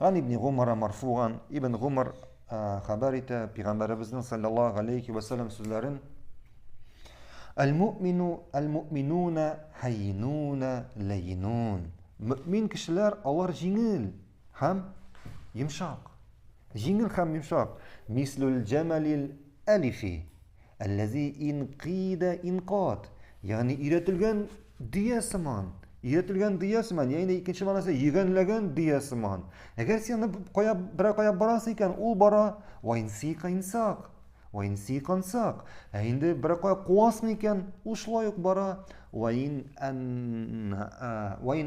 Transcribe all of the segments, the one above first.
Ан ибн Гумара марфуган, Ибн Гумар хәбәр итә, Пәйгамбәребезнең саллаллаһу алейхи ва саллям сүзләрен: Әл-муъминуна хаййинуна лайинун. Мөмин кешеләр алар җиңел һәм йомшак. Җиңел һәм йомшак. Мислул җамалил алифи, аллази инқида инқат. Ягъни өйрәтелгән дөя сыман. Өйрәтелгән дөя сыман, ягъни икенче мәгънәсе йөгәнләгән дөя сыман. Әгәр син берәр кая барасың икән, ул бара. Ва инсика инсак. Ва инсика инсак. Ә инде берәр кая куасың икән, ул шулай ук бара. Ва ин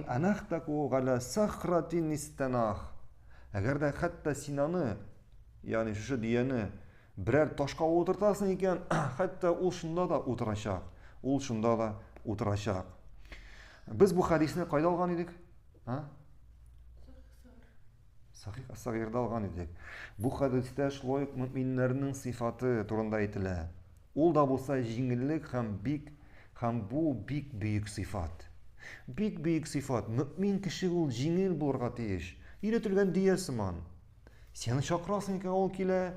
анахтаку гала сахратин истанах. Әгәр дә хәтта син аны, ягъни шушы дөяне берәр ташка утыртасың икән, хәтта ул шунда да утырачак. Ул шунда да утырачак. Без бу хадисне кайда алган идек? Сахих ас-Сагирда алган идек. Бу хадистә шулай ук мөминнәрнең сыйфаты турында әйтелә. Ул да булса җиңеллек һәм бу бик бөек сыйфат. Бик бөек сыйфат. Мөмин кеше ул җиңел булырга тиеш. Өйрәтелгән дөя сыман. Син чакрасың икән, ул килә.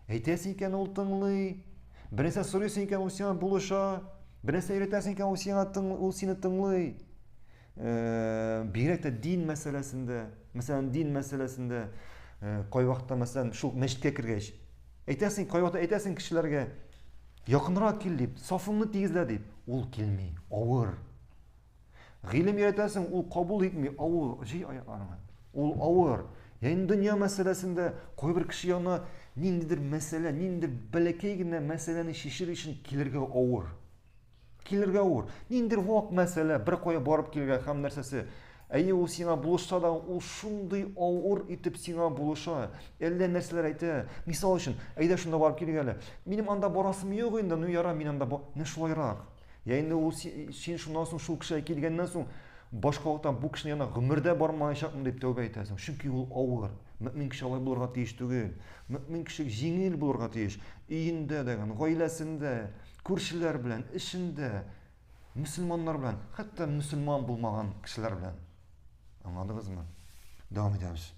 Әйтәсең икән, ул тыңлый. Бернәрсә сорыйсың икән, ул сиңа булыша. Бернәрсә өйрәтәсең икән, ул сине тыңлый. Бигрәк тә дин мәсьәләсендә, дин мәсьәләсендә кай вакытта шул мәчеткә кергәч, әйтәсең, кай вакытта әйтәсең кешеләргә, якынрак кил дип, сафыңны тигезлә дип, ул килми, авыр. Гыйлем өйрәтәсең, ул кабул итми, авыр, җый аякларыңа. Ул авыр. Ягъни дөнья мәсьәләсендә кайбер кеше янына ниндидер мәсьәлә, ниндидер бәләкәй генә мәсьәләне шишер өчен килергә авыр. Ниндидер вак мәсьәлә, бер кая барып килергә һәм нәрсәсе. Әйе, ул сиңа булышса да, ул шундый авыр итеп сиңа булыша. Әллә нәрсәләр әйтә. Мисал өчен, әйдә шунда барып килгән әле. Минем анда барасым юк инде, ну яра, мин анда не шулайрак. Ягъни ул син шуннан соң шул кешегә килгәннән соң башка вакытта бу кешенең янына гомердә бармаячакмын дип тәүбә итәсең. Чөнки ул авыр. Мөмин кеше алай булырга тиеш түгел. Мөмин кеше җиңел булырга тиеш. Өендә дә, гаиләсендә, күршеләр белән, эшендә, мөселманнар белән, хәтта мөселман булмаган кешеләр белән. Аңладыгызмы? Дәвам итәбез.